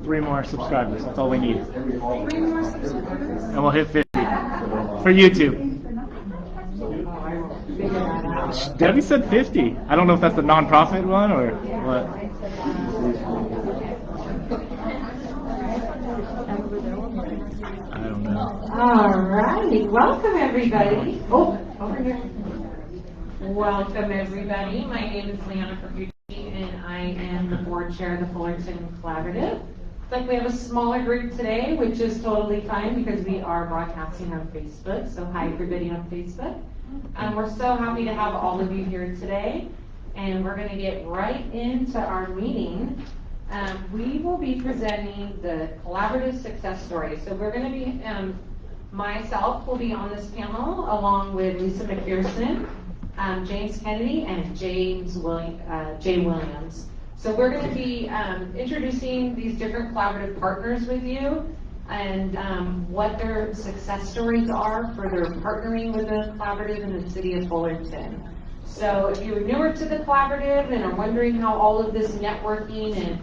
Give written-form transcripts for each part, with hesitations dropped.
Three more subscribers. That's all we need. 3 more subscribers? And we'll hit 50 for YouTube. Debbie said 50. I don't know if that's the nonprofit one or what. I don't know. All right. Welcome, everybody. Oh, over here. Welcome, everybody. My name is Leanna Pergucci, and I am the board chair of the Fullerton Collaborative. It's like we have a smaller group today, which is totally fine because we are broadcasting on Facebook. So hi, everybody on Facebook. We're so happy to have all of you here today, and we're going to get right into our meeting. We will be presenting the collaborative success story. So we're going to be, myself will be on this panel along with Lisa McPherson, James Kennedy, and Jay Williams. So we're going to be introducing these different collaborative partners with you and what their success stories are for their partnering with the collaborative in the city of Fullerton. So if you're newer to the collaborative and are wondering how all of this networking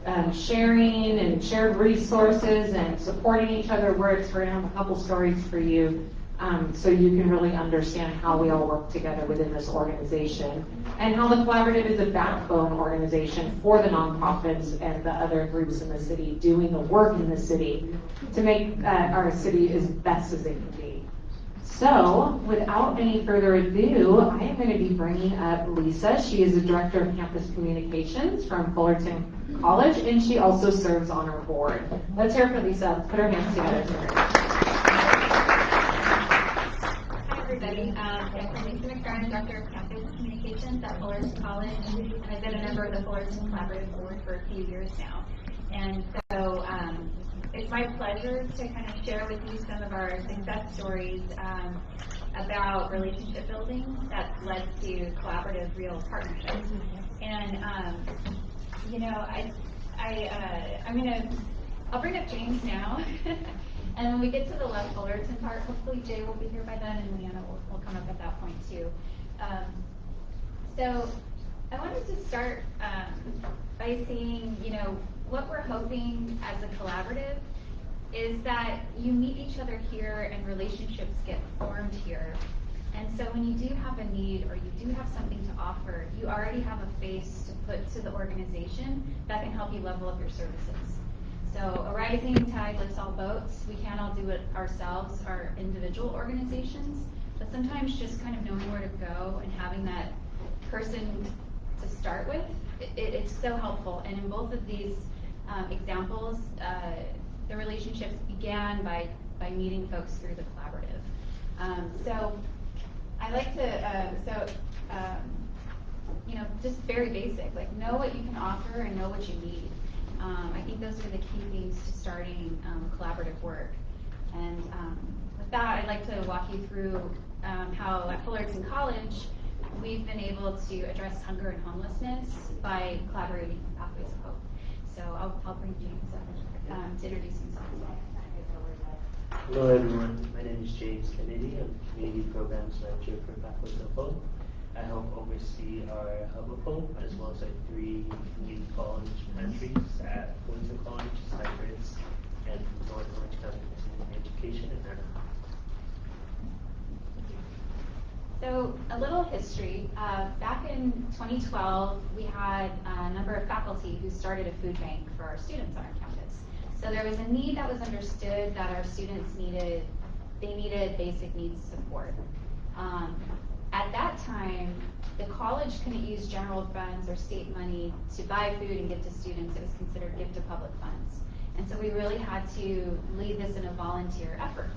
and sharing and shared resources and supporting each other works, we're going to have a couple stories for you so you can really understand how we all work together within this organization and how the collaborative is a backbone organization for the nonprofits and the other groups in the city doing the work in the city to make our city as best as it can be. So, without any further ado, I am going to be bringing up Lisa. She is the Director of Campus Communications from Fullerton College, and she also serves on our board. Let's hear from Lisa. Let's put our hands together. Hi, everybody. I'm Lisa McFerrin, Director of Campus Communications at Fullerton College. I've been a member of the Fullerton Collaborative Board for a few years now. And so it's my pleasure to kind of share with you some of our success stories about relationship building that's led to collaborative real partnerships. And I'll bring up James now. And when we get to the left Fullerton part, hopefully Jay will be here by then, and Leanna will come up at that point too. So I wanted to start by saying, what we're hoping as a collaborative is that you meet each other here and relationships get formed here. And so when you do have a need or you do have something to offer, you already have a face to put to the organization that can help you level up your services. So a rising tide lifts all boats. We can't all do it ourselves, our individual organizations, but sometimes just kind of knowing where to go and having that person to start with, it's so helpful. And in both of these examples, the relationships began by meeting folks through the collaborative. So I like to, just very basic, like know what you can offer and know what you need. I think those are the key things to starting collaborative work. And with that, I'd like to walk you through how at Fullerton College, we've been able to address hunger and homelessness by collaborating with Pathways of Hope. So I'll bring James up to introduce himself. Hello everyone, my name is James Kennedy. I'm Community Programs Manager for Pathways of Hope. I help oversee our Hub of Hope as well as our 3 community college pantries at Fullerton College, Cypress, and North Orange County Continuing Education in Anaheim. So a little history. Back in 2012, we had a number of faculty who started a food bank for our students on our campus. So there was a need that was understood that our students needed basic needs support. At that time, the college couldn't use general funds or state money to buy food and give to students. It was considered gift to public funds. And so we really had to lead this in a volunteer effort.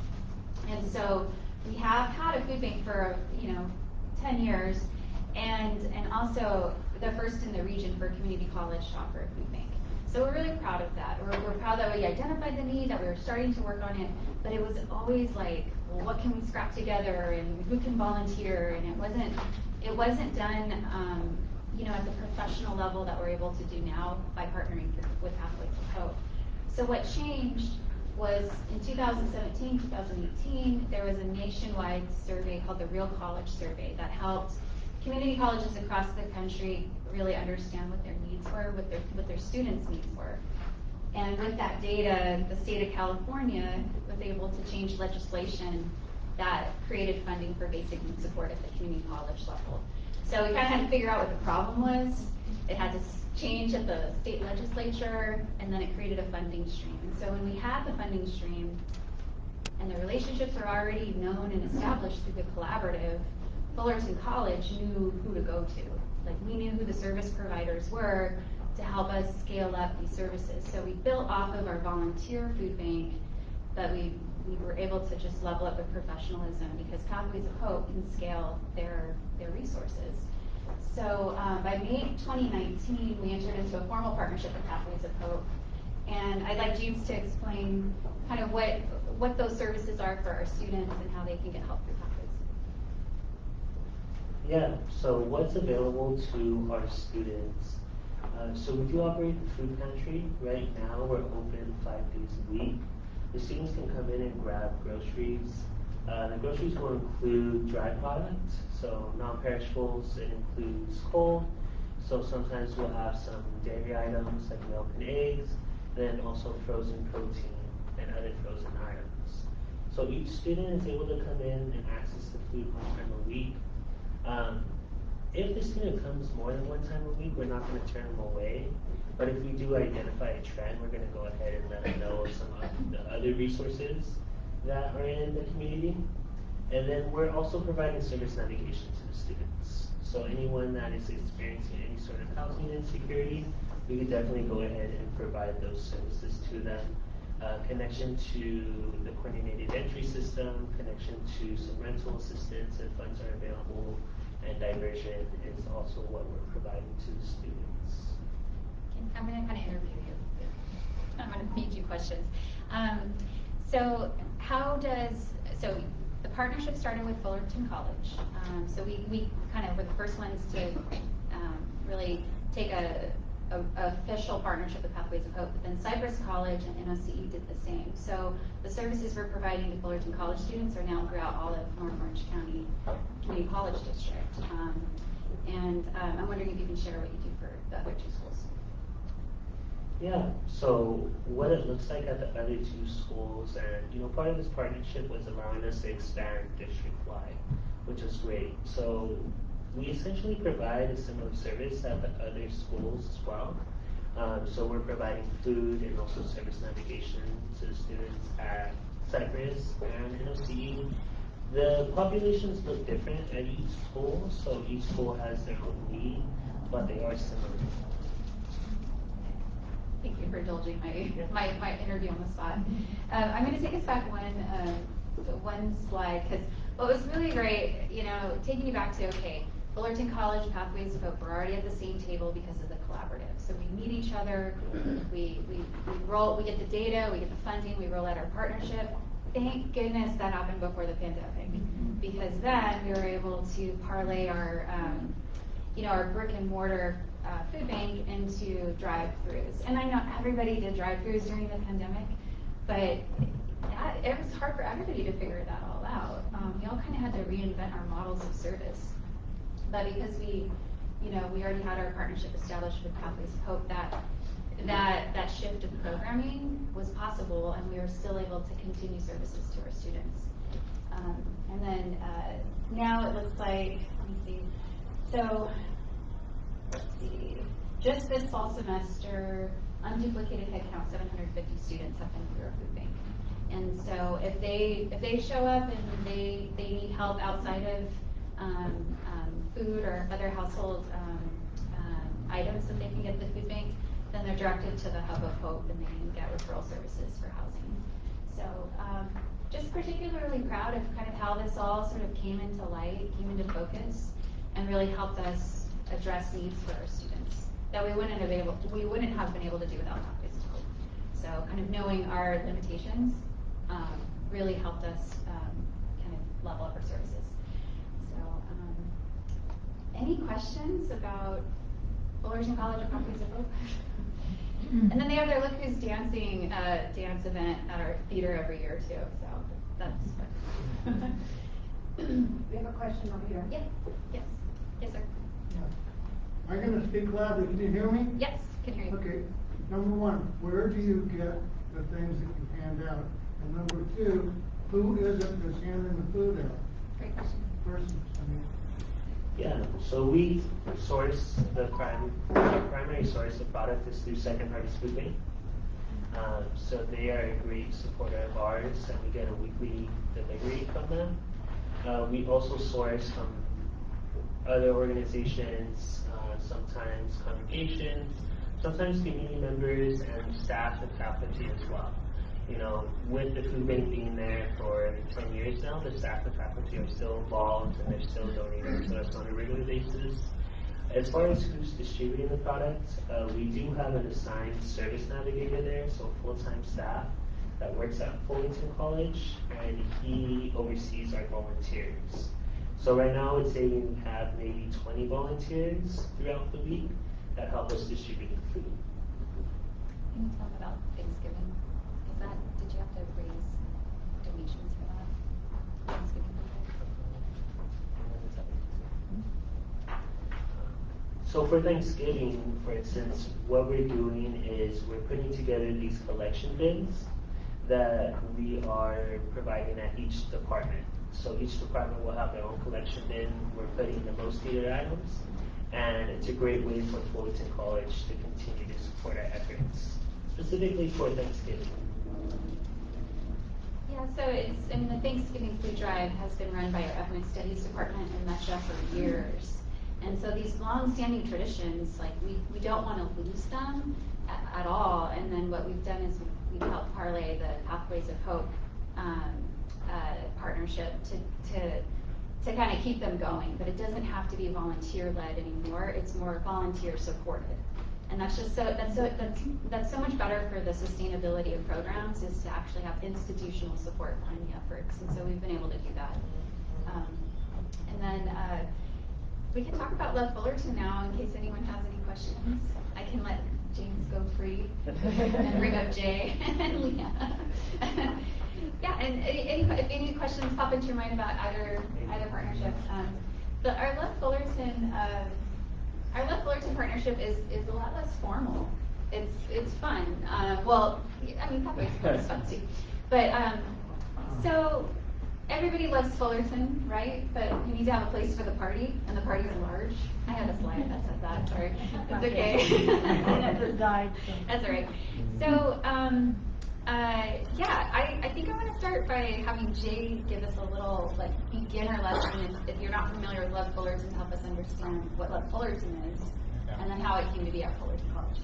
And so we have had a food bank for 10 years, and also the first in the region for a community college to offer a food bank. So we're really proud of that. We're proud that we identified the need, that we were starting to work on it, but it was always like, well, what can we scrap together and who can volunteer? And it wasn't done, at the professional level that we're able to do now by partnering with Pathways of Hope. So what changed was in 2017, 2018, there was a nationwide survey called the Real College Survey that helped community colleges across the country really understand what their needs were, what their students' needs were. And with that data, the state of California was able to change legislation that created funding for basic need support at the community college level. So we kind of had to figure out what the problem was. It had to change at the state legislature, and then it created a funding stream. And so when we had the funding stream, and the relationships were already known and established through the collaborative, Fullerton College knew who to go to. Like, we knew who the service providers were to help us scale up these services. So we built off of our volunteer food bank, but we were able to just level up with professionalism because Pathways of Hope can scale their resources. So by May 2019, we entered into a formal partnership with Pathways of Hope. And I'd like James to explain kind of what those services are for our students and how they can get help through Pathways. Yeah, so what's available to our students? So we do operate the food pantry. Right now we're open 5 days a week. The students can come in and grab groceries. The groceries will include dry products, so non-perishables. It includes cold, so sometimes we'll have some dairy items like milk and eggs, then also frozen protein and other frozen items. So each student is able to come in and access the food 1 time a week. If the student comes more than 1 time a week, we're not going to turn them away. But if we do identify a trend, we're going to go ahead and let them know of some of the other resources that are in the community. And then we're also providing service navigation to the students. So anyone that is experiencing any sort of housing insecurity, we could definitely go ahead and provide those services to them. Connection to the coordinated entry system, connection to some rental assistance if funds are available, and diversion is also what we're providing to the students. I'm going to kind of interview you. I'm going to feed you questions. So the partnership started with Fullerton College. So we kind of were the first ones to really take a official partnership with Pathways of Hope, but then Cypress College and NOCE did the same. So the services we're providing to Fullerton College students are now throughout all of North Orange County Community College District. I'm wondering if you can share what you do for the other 2 schools. Yeah, so what it looks like at the other 2 schools, and part of this partnership was allowing us to expand district-wide, which is great. So we essentially provide a similar service at the other schools as well. So we're providing food and also service navigation to the students at Cypress and NOCE. The populations look different at each school, so each school has their own need, but they are similar. Thank you for indulging my interview on the spot. I'm going to take us back one slide, because what was really great, taking you back to, okay, Fullerton College, Pathways of Hope, we're already at the same table because of the collaborative. So we meet each other, we get the data, we get the funding, we roll out our partnership. Thank goodness that happened before the pandemic, because then we were able to parlay our brick and mortar food bank into drive-throughs. And I know everybody did drive-throughs during the pandemic, but it was hard for everybody to figure that all out. We all kind of had to reinvent our models of service. But because we already had our partnership established with Pathways of Hope, that shift of programming was possible, and we were still able to continue services to our students. And then now it looks like, let me see. So let's see. Just this fall semester, unduplicated headcount, 750 students have been through our food bank. And so if they show up and they need help outside of food or other household items that they can get at the food bank, then they're directed to the Hub of Hope and they can get referral services for housing. So just particularly proud of kind of how this all sort of came into light, came into focus, and really helped us address needs for our students. that we wouldn't have been able to do without Pathways to Hope. So kind of knowing our limitations really helped us kind of level up our services. So any questions about Fullerton College or Pathways to Hope? And then they have their Look Who's Dancing dance event at our theater every year too. So that's fun. We have a question over here. Yeah. Yes. Yes, sir. I'm going to speak loudly. Can you hear me? Yes, can hear you. Okay. Number one, where do you get the things that you hand out? And number two, who is it that's handing the food out? Great question. Persons, I mean. Yeah, so we source the primary source of product is through Second Harvest Food Bank. So they are a great supporter of ours, and we get a weekly delivery from them. We also source from other organizations, sometimes congregations, sometimes community members, and staff and faculty as well. You know, with the food bank being there for 10 years now, the staff and faculty are still involved and they're still donating to us on a regular basis. As far as who's distributing the product, we do have an assigned service navigator there, so full-time staff that works at Fullerton College, and he oversees our volunteers. So right now, I would say we have maybe 20 volunteers throughout the week that help us distribute the food. Can you tell me about Thanksgiving? Did you have to raise donations for that? Thanksgiving? So for Thanksgiving, for instance, what we're doing is we're putting together these collection bins that we are providing at each department. So each department will have their own collection bin. We're putting the most needed items, and it's a great way for Fullerton College to continue to support our efforts, specifically for Thanksgiving. Yeah, so the Thanksgiving food drive has been run by our ethnic studies department in Metro for years. And so these long-standing traditions, like we don't want to lose them at all. And then what we've done is we've helped parlay the Pathways of Hope partnership to kind of keep them going. But it doesn't have to be volunteer-led anymore. It's more volunteer-supported. And that's just that's so much better for the sustainability of programs, is to actually have institutional support behind the efforts. And so we've been able to do that. And then we can talk about Love Fullerton now in case anyone has any questions. I can let James go free and bring up Jay and Leah. Yeah, and if any questions pop into your mind about either partnership. But our Love Fullerton partnership is a lot less formal. It's fun. Well, I mean, Pathways is fun too. But so everybody loves Fullerton, right? But you need to have a place for the party, and the party's large. I had a slide that said that. Sorry, it's okay. That's all right. So I think I want to start by having Jay give us a little beginner lesson, if you're not familiar with Love Fullerton, to help us understand what Love Fullerton is, and then how it came to be at Fullerton College.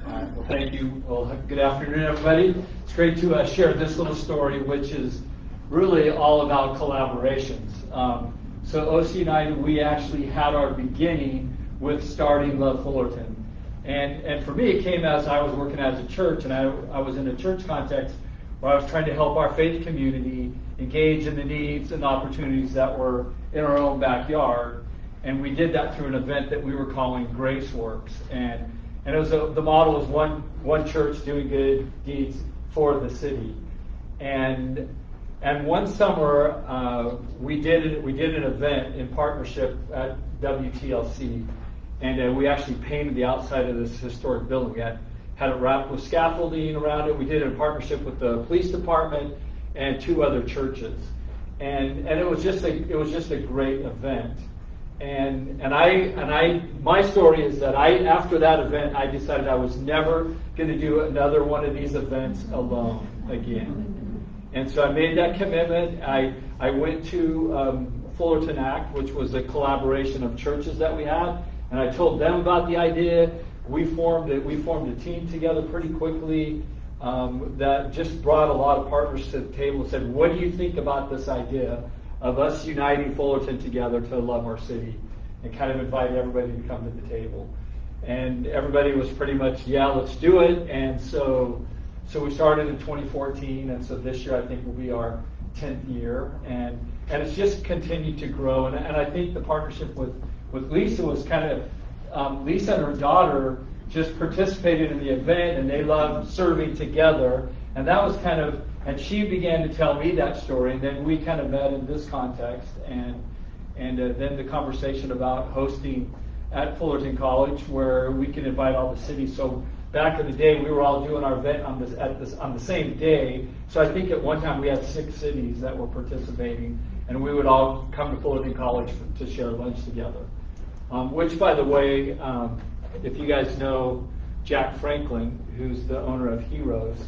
All right, well, thank you. Well, good afternoon, everybody. It's great to share this little story, which is really all about collaborations. So OC United, we actually had our beginning with starting Love Fullerton. And for me, it came as I was working as a church, and I was in a church context where I was trying to help our faith community engage in the needs and opportunities that were in our own backyard. And we did that through an event that we were calling Grace Works. And it was the model was one church doing good deeds for the city. And one summer we did an event in partnership at WTLC, and we actually painted the outside of this historic building. We had it wrapped with scaffolding around it. We did it in partnership with the police department and 2 other churches, and it was just a great event. And my story is that after that event, I decided I was never going to do another one of these events alone again. And so I made that commitment. I went to Fullerton Act, which was a collaboration of churches that we had, and I told them about the idea. We formed a team together pretty quickly that just brought a lot of partners to the table and said, what do you think about this idea of us uniting Fullerton together to love our city, and kind of invite everybody to come to the table. and everybody was pretty much, yeah, let's do it. And so we started in 2014, and so this year I think will be our 10th year, and it's just continued to grow. And I think the partnership with Lisa was kind of, Lisa and her daughter just participated in the event, and they loved serving together. And that was kind of, and she began to tell me that story, and then we kind of met in this context, and then the conversation about hosting at Fullerton College, where we can invite all the cities. So back in the day, we were all doing our event on the same day. So I think at one time we had 6 cities that were participating, and we would all come to Fullerton College to share lunch together. Which, by the way, if you guys know Jack Franklin, who's the owner of Heroes,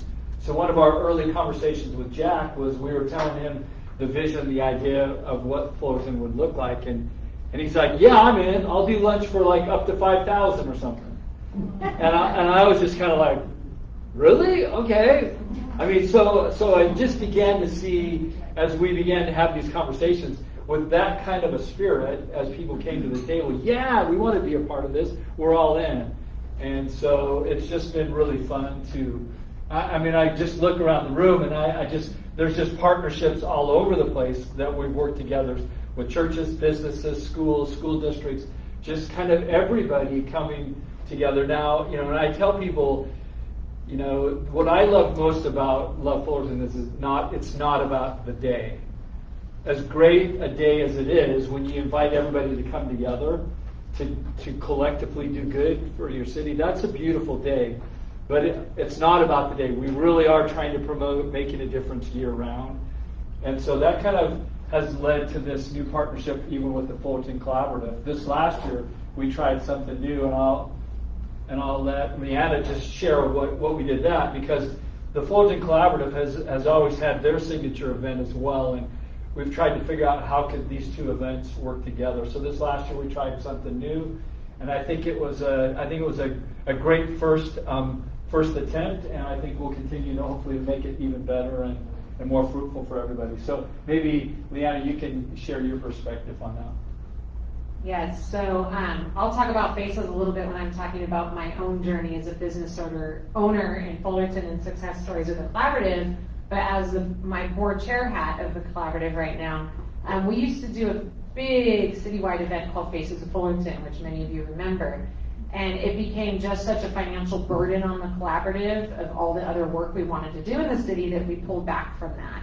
so one of our early conversations with Jack was we were telling him the vision, the idea of what Fullerton would look like, and he's like, yeah, I'm in. I'll do lunch for like up to 5,000 or something. And I was just kind of like, really? Okay. I mean, so I just began to see, as we began to have these conversations, with that kind of a spirit, as people came to the table, yeah, we want to be a part of this. We're all in. And so it's just been really fun to, I mean, I just look around the room, and there's just partnerships all over the place that we've worked together with churches, businesses, schools, school districts, just kind of everybody coming together. Now, you know, when I tell people, you know, what I love most about Love Fullerton is it's not about the day. As great a day as it is, when you invite everybody to come together to collectively do good for your city, that's a beautiful day. But it's not about the day. We really are trying to promote making a difference year round. And so that kind of has led to this new partnership even with the Fullerton Collaborative. This last year, we tried something new, and I'll let Leanna just share what we did that, because the Fullerton Collaborative has always had their signature event as well, and we've tried to figure out how could these two events work together. So this last year we tried something new, and I think it was a great first attempt, and I think we'll continue to hopefully make it even better and more fruitful for everybody. So maybe, Leanna, you can share your perspective on that. Yes, so I'll talk about Faces a little bit when I'm talking about my own journey as a business owner in Fullerton and success stories of the collaborative, but as my board chair hat of the collaborative right now. We used to do a big citywide event called Faces of Fullerton, which many of you remember. And it became just such a financial burden on the collaborative of all the other work we wanted to do in the city that we pulled back from that.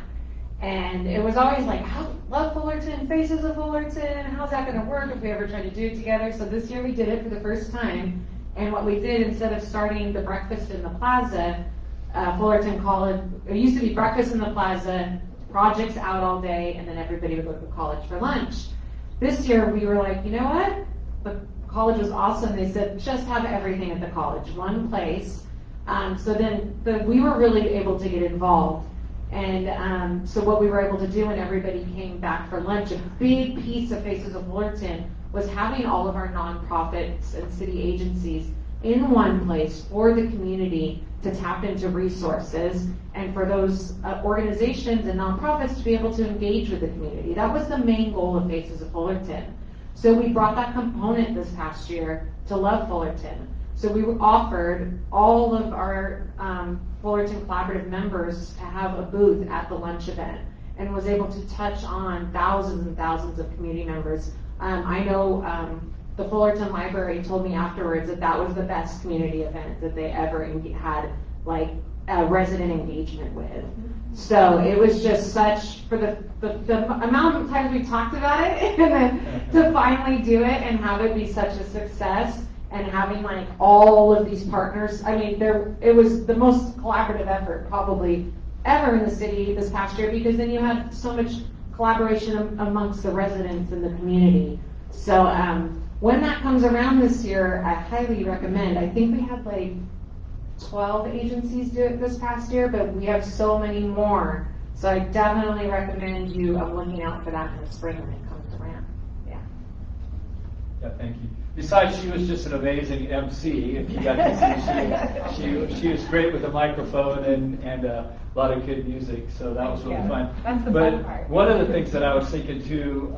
And it was always like, Love Fullerton, Faces of Fullerton, how's that going to work if we ever try to do it together? So this year we did it for the first time. And what we did, instead of starting the breakfast in the plaza, Fullerton College, it used to be breakfast in the plaza, projects out all day, and then everybody would go to the college for lunch. This year we were like, you know what? The college was awesome. They said, just have everything at the college, one place. So then we were really able to get involved. And so what we were able to do when everybody came back for lunch, a big piece of Faces of Fullerton was having all of our nonprofits and city agencies in one place for the community to tap into resources, and for those organizations and nonprofits to be able to engage with the community. That was the main goal of Faces of Fullerton. So we brought that component this past year to Love Fullerton. So we offered all of our Fullerton Collaborative members to have a booth at the lunch event, and was able to touch on thousands and thousands of community members. I know the Fullerton Library told me afterwards that was the best community event that they ever had, like, resident engagement with. So it was just such, for the amount of times we talked about it, and then to finally do it and have it be such a success, and having like all of these partners. I mean, it was the most collaborative effort probably ever in the city this past year, because then you had so much collaboration amongst the residents in the community. So when that comes around this year, I highly recommend. I think we had like 12 agencies do it this past year, but we have so many more. So I definitely recommend you looking out for that in the spring when it comes around. Yeah, thank you. Besides, she was just an amazing MC. If you got to see, she was great with a microphone and a lot of good music. So that was really fun. That's the but fun part. One of the things that I was thinking too,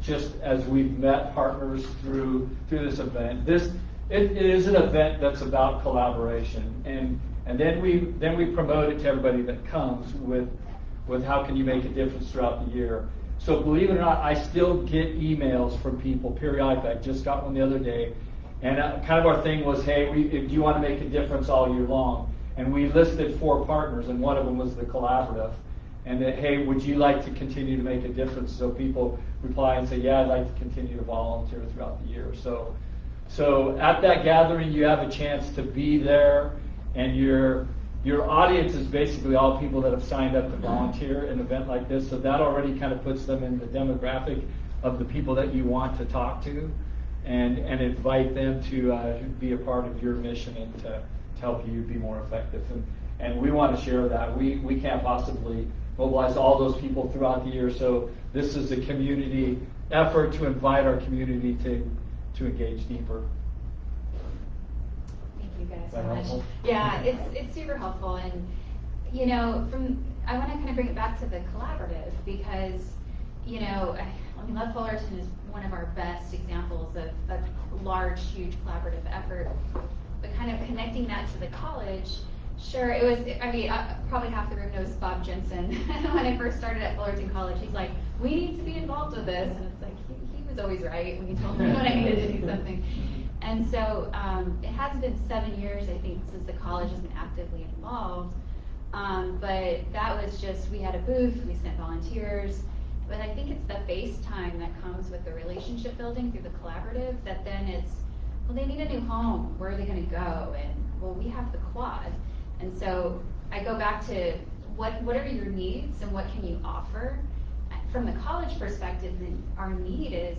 just as we've met partners through this event, it is an event that's about collaboration, and then we promote it to everybody that comes with how can you make a difference throughout the year. So believe it or not, I still get emails from people periodically. I just got one the other day, and kind of our thing was, hey, do you want to make a difference all year long? And we listed 4 partners, and one of them was the collaborative. And that, hey, would you like to continue to make a difference? So people reply and say, yeah, I'd like to continue to volunteer throughout the year. So at that gathering, you have a chance to be there, and your audience is basically all people that have signed up to volunteer in an event like this. So that already kind of puts them in the demographic of the people that you want to talk to, and invite them to be a part of your mission and to help you be more effective. And we want to share that. We can't possibly mobilize all those people throughout the year. So this is a community effort to invite our community to engage deeper. Thank you guys Is so that much. helpful? Yeah, it's super helpful, and you know, I want to kind of bring it back to the collaborative, because you know, I mean, Love Fullerton is one of our best examples of a large, huge collaborative effort. But kind of connecting that to the college, sure, it was, I mean, probably half the room knows Bob Jensen. When I first started at Fullerton College, he's like, we need to be involved with this. And it's like, he was always right when he told me when I needed to do something. And so it has been 7 years, I think, since the college has been actively involved. But that was just, we had a booth, we sent volunteers. But I think it's the FaceTime that comes with the relationship building through the collaborative that then it's, well, they need a new home. Where are they going to go? And well, we have the quad. And so I go back to what are your needs and what can you offer? From the college perspective, our need is,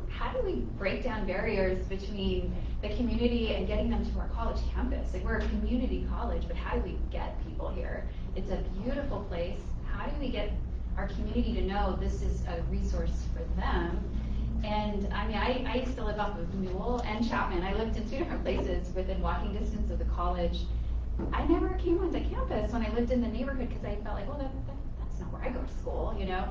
how do we break down barriers between the community and getting them to our college campus? Like, we're a community college, but how do we get people here? It's a beautiful place. How do we get our community to know this is a resource for them? And I mean, I used to live off of Newell and Chapman. I lived in 2 different places within walking distance of the college. I never came onto campus when I lived in the neighborhood because I felt like, well, that's not where I go to school, you know?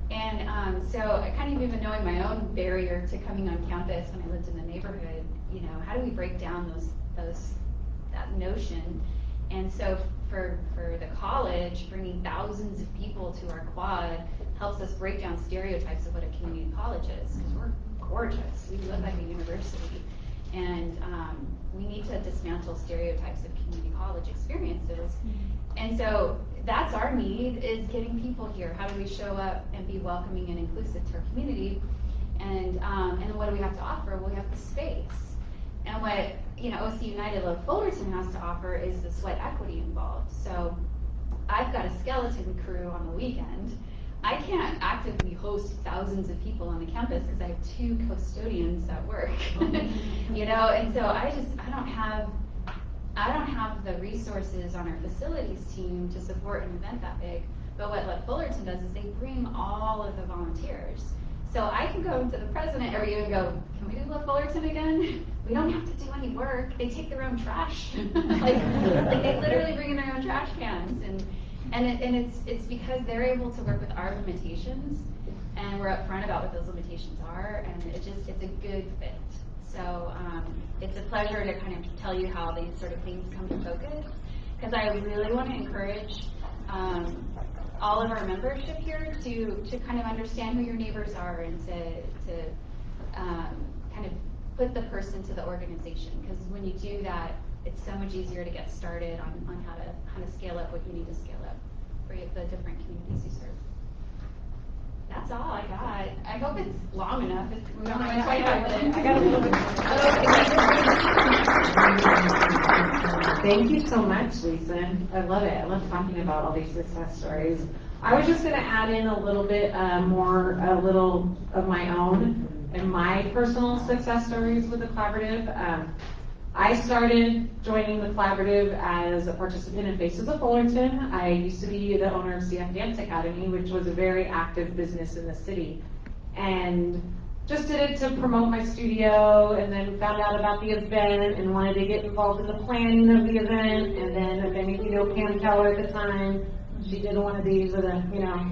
And so I kind of even knowing my own barrier to coming on campus when I lived in the neighborhood, you know, how do we break down that notion? And so for the college, bringing thousands of people to our quad helps us break down stereotypes of what a community college is, because we're gorgeous. We look like a university. And we need to dismantle stereotypes of community college experiences. And so that's our need, is getting people here. How do we show up and be welcoming and inclusive to our community? And what do we have to offer? Well, we have the space. And what, you know, OC United Love Fullerton has to offer is the sweat equity involved. So I've got a skeleton crew on the weekend. I can't actively host thousands of people on the campus because I have 2 custodians that work, you know, and so I don't have the resources on our facilities team to support an event that big. But what Love Fullerton does is they bring all of the volunteers. So I can go to the president every year and go, can we do Love Fullerton again? We don't have to do any work. They take their own trash. like they literally bring in their own trash cans. And it's because they're able to work with our limitations, and we're upfront about what those limitations are, and it's a good fit. So it's a pleasure to kind of tell you how these sort of things come to focus, because I really want to encourage all of our membership here to kind of understand who your neighbors are, and to kind of put the person to the organization, because when you do that, it's so much easier to get started on how to scale up what you need to scale up for the different communities you serve. That's all I got. I hope it's long enough. We don't have 25 minutes. I got a little bit. Thank you so much, Lisa. I love it. I love talking about all these success stories. I was just going to add in a little bit a little of my own and my personal success stories with the collaborative. I started joining the collaborative as a participant in Faces of Fullerton. I used to be the owner of CF Dance Academy, which was a very active business in the city. And just did it to promote my studio, and then found out about the event and wanted to get involved in the planning of the event. And then if any of you know Pam Keller at the time, she did one of these with a, you know,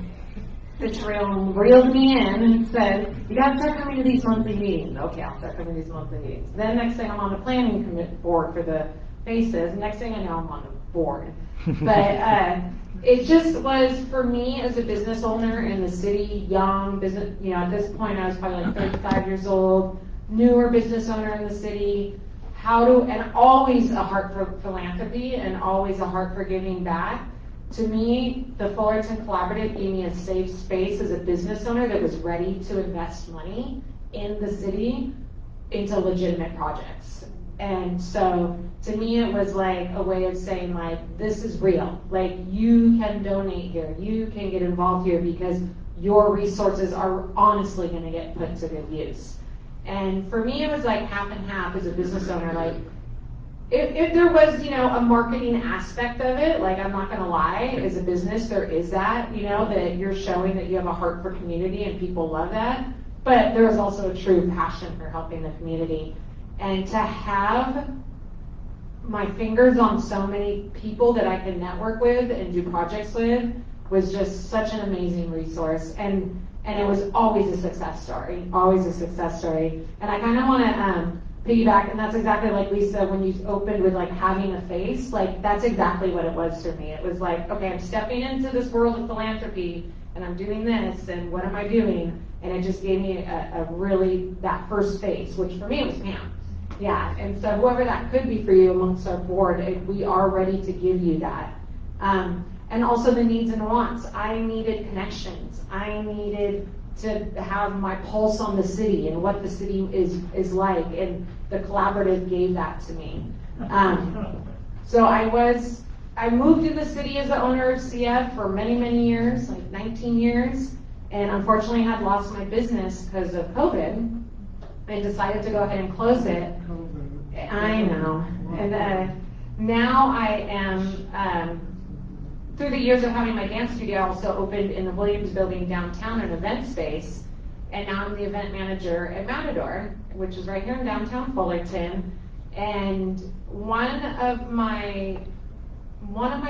the trail and reeled me in and said, you gotta start coming to these monthly meetings. Okay, I'll start coming to these monthly meetings. Then next thing I'm on the planning board for the faces. Next thing I know, I'm on the board. But it just was, for me as a business owner in the city, young business, at this point I was probably like 35 years old, newer business owner in the city, and always a heart for philanthropy and always a heart for giving back. To me, the Fullerton Collaborative gave me a safe space as a business owner that was ready to invest money in the city into legitimate projects. And so to me, it was like a way of saying, like, this is real. Like, you can donate here. You can get involved here because your resources are honestly going to get put to good use. And for me, it was like half and half as a business owner. Like, if there was, a marketing aspect of it, like, I'm not going to lie, as a business, there is that, that you're showing that you have a heart for community and people love that. But there is also a true passion for helping the community. And to have my fingers on so many people that I can network with and do projects with was just such an amazing resource. And it was always a success story, always a success story. And I kind of want to piggyback, and that's exactly like Lisa, when you opened with like having a face, like that's exactly what it was for me. It was like, okay, I'm stepping into this world of philanthropy and I'm doing this, and what am I doing? And it just gave me a really, that first face, which for me was Pam. Yeah, and so whoever that could be for you amongst our board, we are ready to give you that. And also the needs and wants. I needed connections. I needed to have my pulse on the city and what the city is like, and the collaborative gave that to me. So I moved in the city as the owner of CF for many, many years, like 19 years, and unfortunately had lost my business because of COVID and decided to go ahead and close it. I know. And now I am, through the years of having my dance studio, I also opened in the Williams building downtown an event space, and now I'm the event manager at Matador, which is right here in downtown Fullerton. And one of my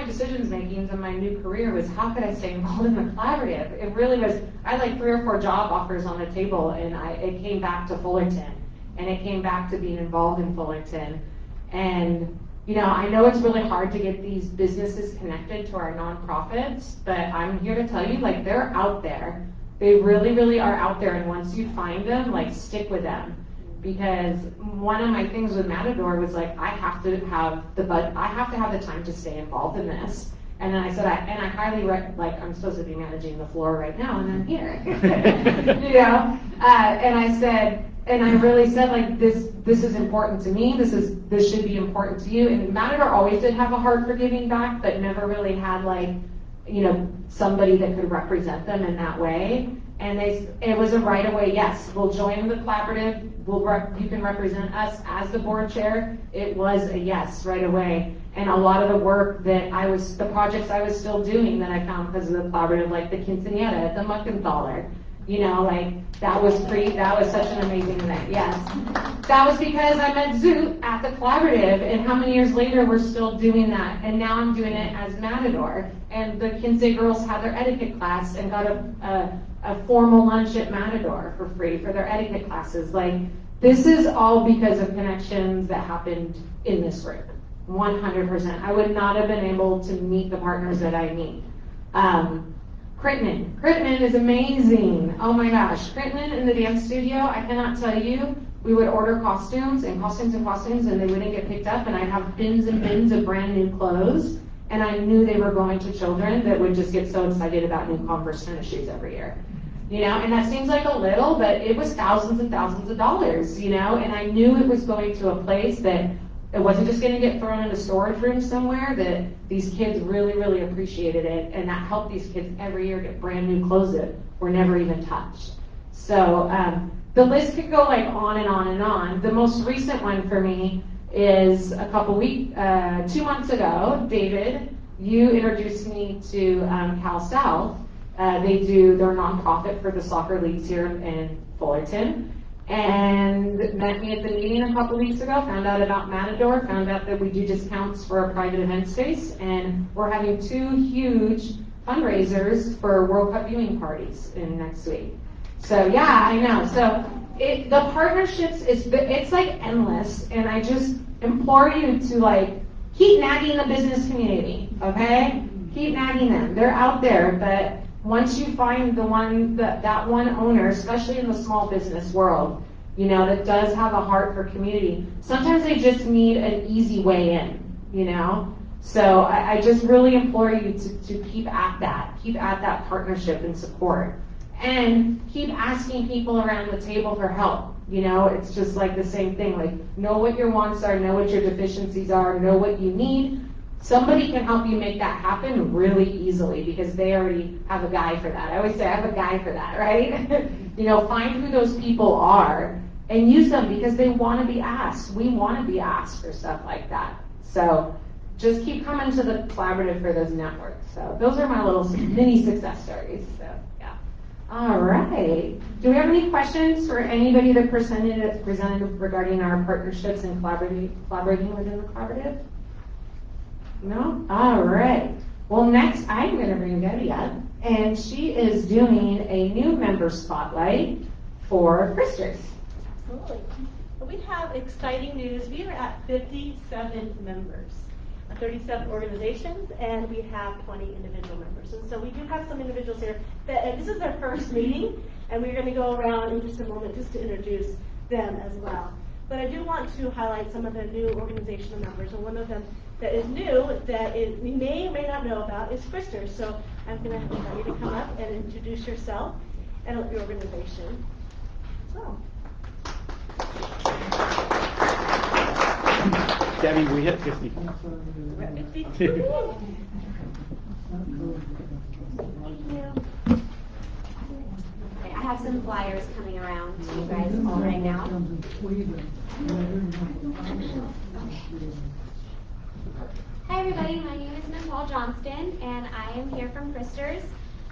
decisions makings in my new career was, how could I stay involved in the collaborative? It really was, I had like 3 or 4 job offers on the table, and it came back to Fullerton, and it came back to being involved in Fullerton. And I know it's really hard to get these businesses connected to our nonprofits, but I'm here to tell you, like, they're out there. They really, really are out there, and once you find them, like, stick with them. Because one of my things with Matador was like, I have to have the time to stay involved in this. And then I said, I highly I'm supposed to be managing the floor right now, and I'm here. And I said, and I really said, like, this is important to me. This should be important to you. And Matador always did have a heart for giving back, but never really had somebody that could represent them in that way. And it was a right away yes. We'll join the collaborative. You can represent us as the board chair. It was a yes right away. And a lot of the work that the projects I was still doing that I found because of the collaborative, like the quinceañera, the Muckenthaler, that was such an amazing event, yes. That was because I met Zoot at the collaborative, and how many years later we're still doing that, and now I'm doing it as Matador. And the Quince girls had their etiquette class and got a formal lunch at Matador for free for their etiquette classes. Like, this is all because of connections that happened in this group, 100%. I would not have been able to meet the partners that I meet. Crittman is amazing. Oh my gosh, Crittman in the dance studio, I cannot tell you, we would order costumes, and they wouldn't get picked up, and I'd have bins and bins of brand new clothes, and I knew they were going to children that would just get so excited about new Converse tennis shoes every year. And that seems like a little, but it was thousands and thousands of dollars, and I knew it was going to a place that it wasn't just going to get thrown in a storage room somewhere, that these kids really, really appreciated it, and that helped these kids every year get brand new clothes that were never even touched. So the list could go like on and on and on. The most recent one for me is 2 months ago, David, you introduced me to Cal South. They're nonprofit for the soccer leagues here in Fullerton. And met me at the meeting a couple weeks ago, found out about Matador, found out that we do discounts for a private event space, and we're having 2 huge fundraisers for World Cup viewing parties in next week. So yeah, I know. So the partnerships it's like endless, and I just implore you to like keep nagging the business community, okay? Keep nagging them. They're out there, but once you find the one that one owner, especially in the small business world, you know, that does have a heart for community, sometimes they just need an easy way in, you know? So I just really implore you to keep at that partnership and support. And keep asking people around the table for help. You know, it's just like the same thing, like know what your wants are, know what your deficiencies are, know what you need. Somebody can help you make that happen really easily because they already have a guy for that. I always say I have a guy for that, right? You know, find who those people are and use them because they want to be asked. We want to be asked for stuff like that. So just keep coming to the collaborative for those networks. So those are my little mini success stories. So yeah. All right. Do we have any questions for anybody that presented regarding our partnerships and collaborating within the collaborative? No? All right. Well, next I'm going to bring Debbie up, and she is doing a new member spotlight for Christers. Absolutely. Well, we have exciting news. We are at 57 members, 37 organizations, and we have 20 individual members. And so we do have some individuals here that this is their first meeting, and we're going to go around in just a moment just to introduce them as well. But I do want to highlight some of the new organizational members, and one of them that is new that we may or may not know about is Christers. So I'm going to invite you to come up and introduce yourself and your organization. So. Debbie, we hit 50. We're at 52. I have some flyers coming around to you guys all right now. Hi everybody, my name is Nicole Johnston and I am here from Christers.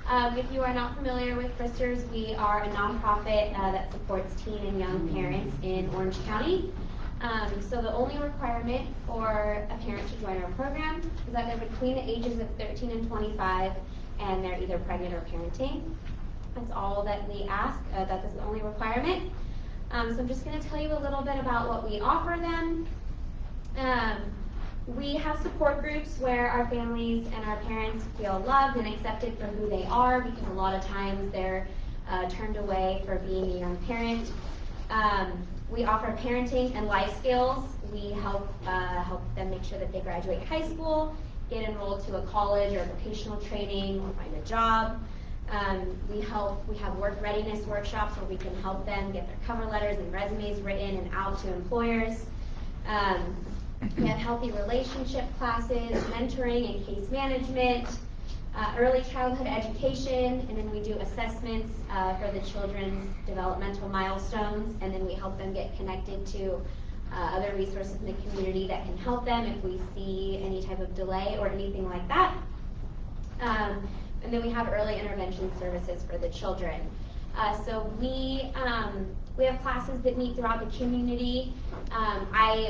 If you are not familiar with Christers, we are a nonprofit that supports teen and young parents in Orange County. So the only requirement for a parent to join our program is that they're between the ages of 13 and 25 and they're either pregnant or parenting. That's all that we ask. That is the only requirement. So I'm just going to tell you a little bit about what we offer them. We have support groups where our families and our parents feel loved and accepted for who they are, because a lot of times they're turned away for being a young parent. We offer parenting and life skills. We help them make sure that they graduate high school, get enrolled to a college or vocational training, or find a job. We have work readiness workshops where we can help them get their cover letters and resumes written and out to employers. We have healthy relationship classes, mentoring and case management, early childhood education, and then we do assessments for the children's developmental milestones, and then we help them get connected to other resources in the community that can help them if we see any type of delay or anything like that. And then we have early intervention services for the children. So we have classes that meet throughout the community.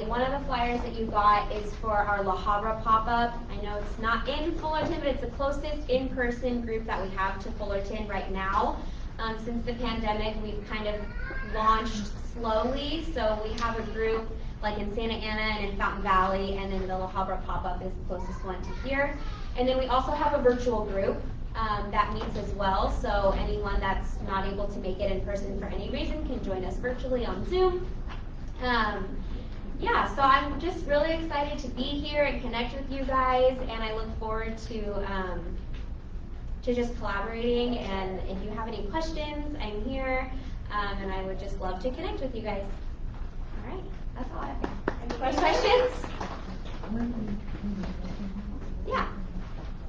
One of the flyers that you got is for our La Habra pop-up. I know it's not in Fullerton, but it's the closest in-person group that we have to Fullerton right now. Since the pandemic, we've kind of launched slowly. So we have a group like in Santa Ana and in Fountain Valley, and then the La Habra pop-up is the closest one to here. And then we also have a virtual group that meets as well, so anyone that's not able to make it in person for any reason can join us virtually on Zoom. Yeah, so I'm just really excited to be here and connect with you guys, and I look forward to just collaborating, and if you have any questions, I'm here, and I would just love to connect with you guys. All right, that's all I have. Any questions? Yeah.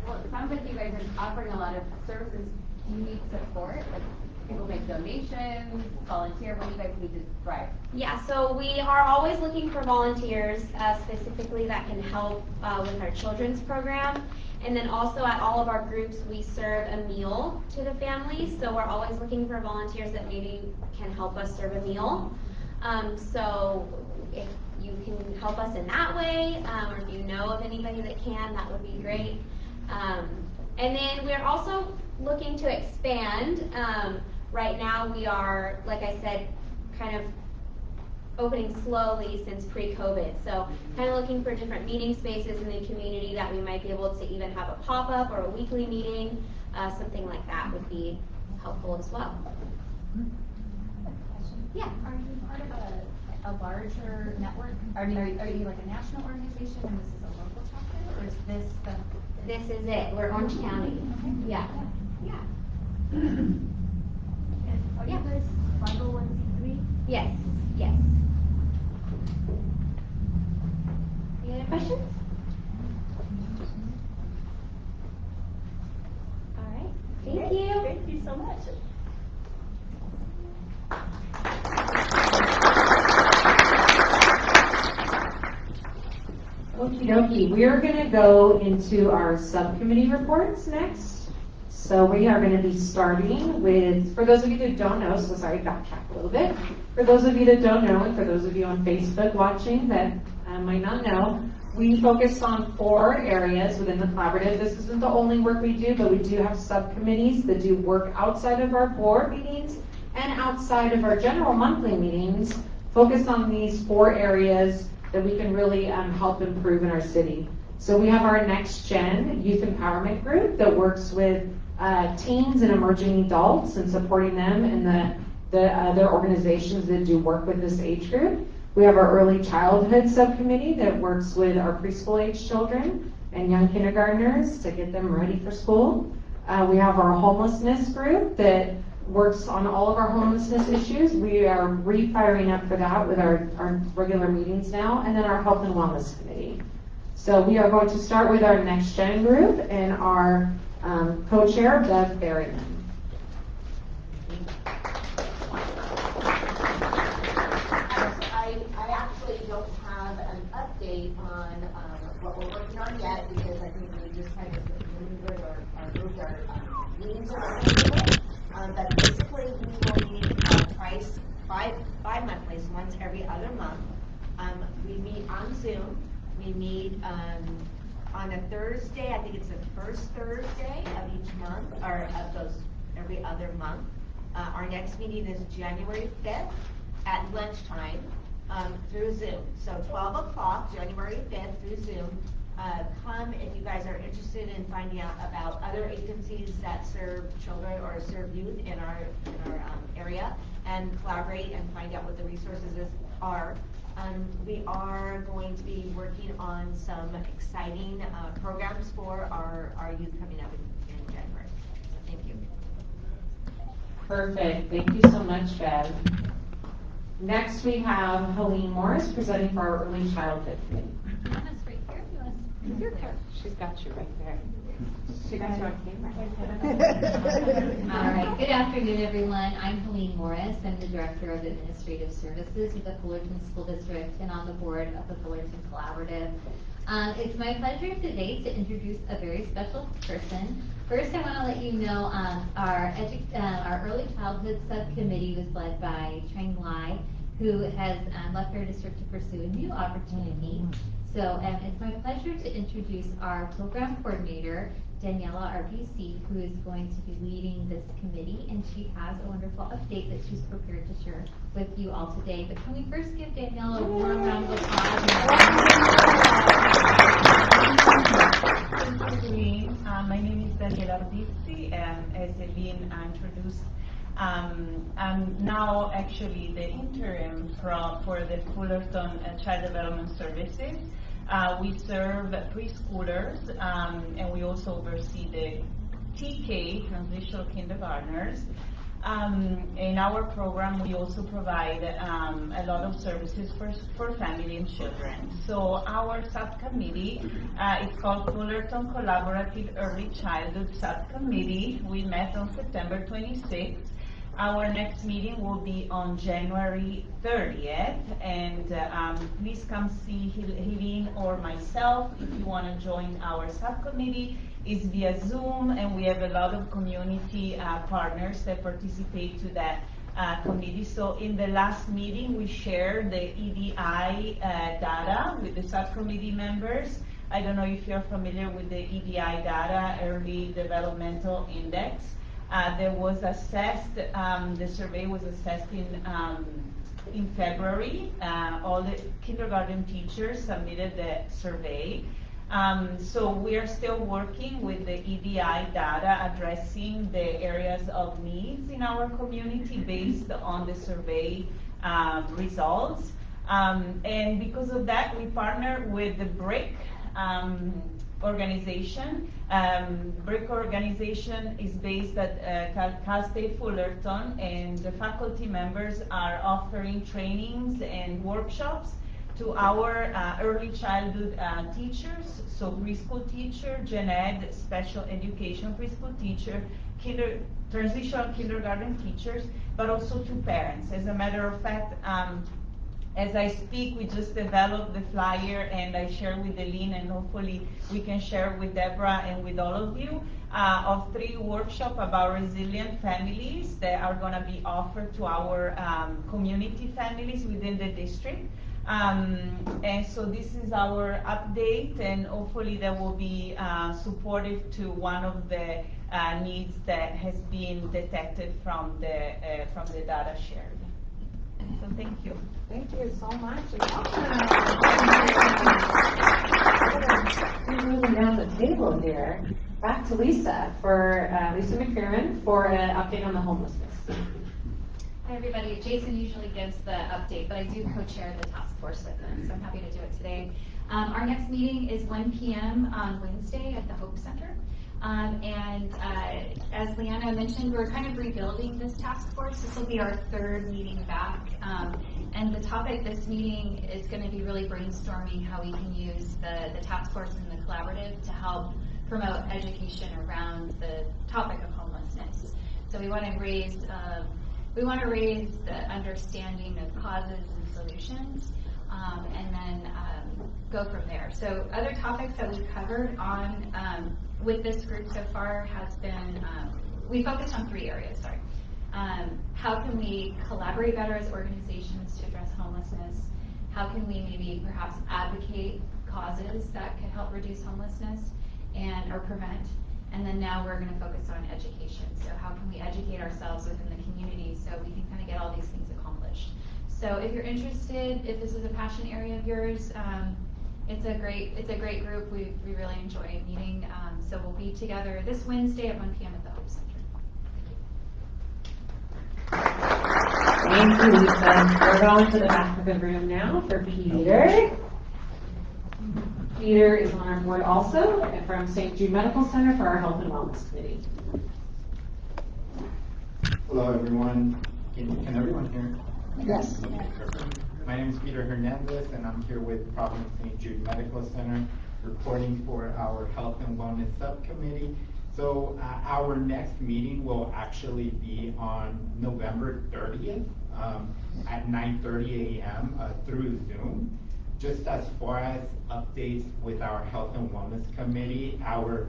Well, it sounds like you guys are offering a lot of services. Do you need support? Like people make donations, volunteer? What do you guys need to thrive? Yeah, so we are always looking for volunteers specifically that can help with our children's program. And then also at all of our groups, we serve a meal to the families. So we're always looking for volunteers that maybe can help us serve a meal. So if you can help us in that way, or if you know of anybody that can, that would be great. And then we're also looking to expand. Right now we are, like I said, kind of opening slowly since pre-COVID. So kind of looking for different meeting spaces in the community that we might be able to even have a pop-up or a weekly meeting. Something like that would be helpful as well. Yeah. Are you part of a larger network? Are you like a national organization and this is a local chapter, or is this the? This is it. We're Orange County. Yeah. Yeah. Are you guys 501c3? Yes. Yes. Any other questions? All right. Thank you. Thank you so much. Okie dokie, we are going to go into our subcommittee reports next. So we are going to be starting with, for those of you that don't know, so sorry, backtrack a little bit. For those of you that don't know, and for those of you on Facebook watching that might not know, we focus on 4 areas within the collaborative. This isn't the only work we do, but we do have subcommittees that do work outside of our board meetings and outside of our general monthly meetings, focused on these 4 areas that we can really help improve in our city. So we have our Next Gen Youth Empowerment Group that works with teens and emerging adults and supporting them in their organizations that do work with this age group. We have our Early Childhood Subcommittee that works with our preschool age children and young kindergartners to get them ready for school. We have our Homelessness Group that works on all of our homelessness issues. We are refiring up for that with our regular meetings now, and then our Health and Wellness Committee. So we are going to start with our Next Gen group and our co-chair, Bev Berryman. I actually don't have an update on what we're working on yet, because I think we just kind of moved our meetings around a little bit. But basically, we will meet twice, bi-monthly, so once every other month. We meet on Zoom. We meet on a Thursday. I think it's the first Thursday of each month, or of those every other month. Our next meeting is January 5th at lunchtime through Zoom. So 12 o'clock, January 5th through Zoom. Come if you guys are interested in finding out about other agencies that serve children or serve youth in our area, and collaborate and find out what the resources are. We are going to be working on some exciting programs for our youth coming up in January. So thank you. Perfect. Thank you so much, Bev. Next, we have Helene Morris presenting for our Early Childhood Committee. She's got you right there. She got you on camera. All right. Good afternoon, everyone. I'm Helene Morris. I'm the Director of Administrative Services with the Fullerton School District and on the board of the Fullerton Collaborative. It's my pleasure today to introduce a very special person. First, I want to let you know our Early Childhood Subcommittee was led by Trang Lai, who has left her district to pursue a new opportunity. So it's my pleasure to introduce our program coordinator, Daniela RBC, who is going to be leading this committee, and she has a wonderful update that she's prepared to share with you all today. But can we first give Daniela a warm round of applause? Thank you, Celine. My name is Daniela RBC, and as Celine introduced, I'm now actually the interim for the Fullerton Child Development Services. We serve preschoolers, and we also oversee the TK, transitional kindergartners. In our program, we also provide a lot of services for family and children. So our subcommittee is called Fullerton Collaborative Early Childhood Subcommittee. We met on September 26th. Our next meeting will be on January 30th, and please come see Helene or myself if you want to join our subcommittee. It's via Zoom, and we have a lot of community partners that participate to that committee. So in the last meeting, we shared the EDI data with the subcommittee members. I don't know if you're familiar with the EDI data, Early Developmental Index. There was assessed, the survey was assessed in February. All the kindergarten teachers submitted the survey. So we are still working with the EDI data, addressing the areas of needs in our community based on the survey results. And because of that, we partner with the BRIC organization. BRIC organization is based at Cal State Fullerton, and the faculty members are offering trainings and workshops to our early childhood teachers, so preschool teacher, gen ed, special education preschool teacher, transitional kindergarten teachers, but also to parents. As a matter of fact, as I speak, we just developed the flyer and I share with Eileen, and hopefully we can share with Deborah and with all of you, of 3 workshops about resilient families that are going to be offered to our community families within the district. And so this is our update, and hopefully that will be supportive to one of the needs that has been detected from the data shared. So thank you. Thank you so much. Moving down the table here, back to Lisa Lisa McPherson for an update on the homelessness. Hi, everybody. Jason usually gives the update, but I do co-chair the task force with him, so I'm happy to do it today. Our next meeting is 1 p.m. on Wednesday at the Hope Center. As Leanna mentioned, we're kind of rebuilding this task force. This will be our 3rd meeting back. And the topic this meeting is going to be really brainstorming how we can use the task force and the collaborative to help promote education around the topic of homelessness. So we want to raise the understanding of causes and solutions, and then go from there. So other topics that we've covered on with this group so far has been, we focused on 3 areas, sorry. How can we collaborate better as organizations to address homelessness? How can we maybe perhaps advocate causes that could help reduce homelessness or prevent? And then now we're going to focus on education. So how can we educate ourselves within the community so we can kind of get all these things accomplished? So if you're interested, if this is a passion area of yours, it's a great group. We really enjoy meeting. So we'll be together this Wednesday at 1 p.m. at the Hope Center. Thank you, Lisa. We're going to the back of the room now for Peter. Peter is on our board also from St. Jude Medical Center for our Health and Wellness Committee. Hello, everyone. Can everyone hear? Yes. Okay, perfect. My name is Peter Hernandez, and I'm here with Providence St. Jude Medical Center, reporting for our Health and Wellness Subcommittee. So our next meeting will actually be on November 30th at 9:30 a.m. Through Zoom. Just as far as updates with our Health and Wellness Committee, our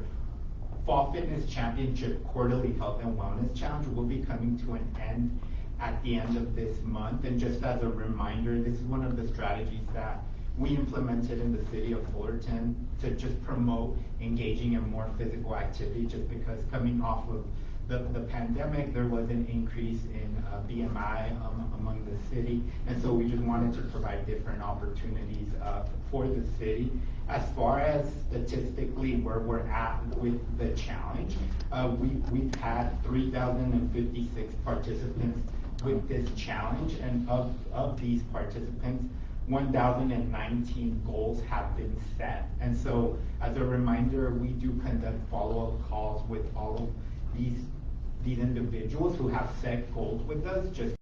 Fall Fitness Championship Quarterly Health and Wellness Challenge will be coming to an end at the end of this month. And just as a reminder, this is one of the strategies that we implemented in the city of Fullerton to just promote engaging in more physical activity, just because coming off of the pandemic, there was an increase in BMI among the city. And so we just wanted to provide different opportunities for the city. As far as statistically where we're at with the challenge, we've had 3,056 participants with this challenge, and of these participants, 1,019 goals have been set. And so as a reminder, we do conduct follow-up calls with all of these individuals who have set goals with us, just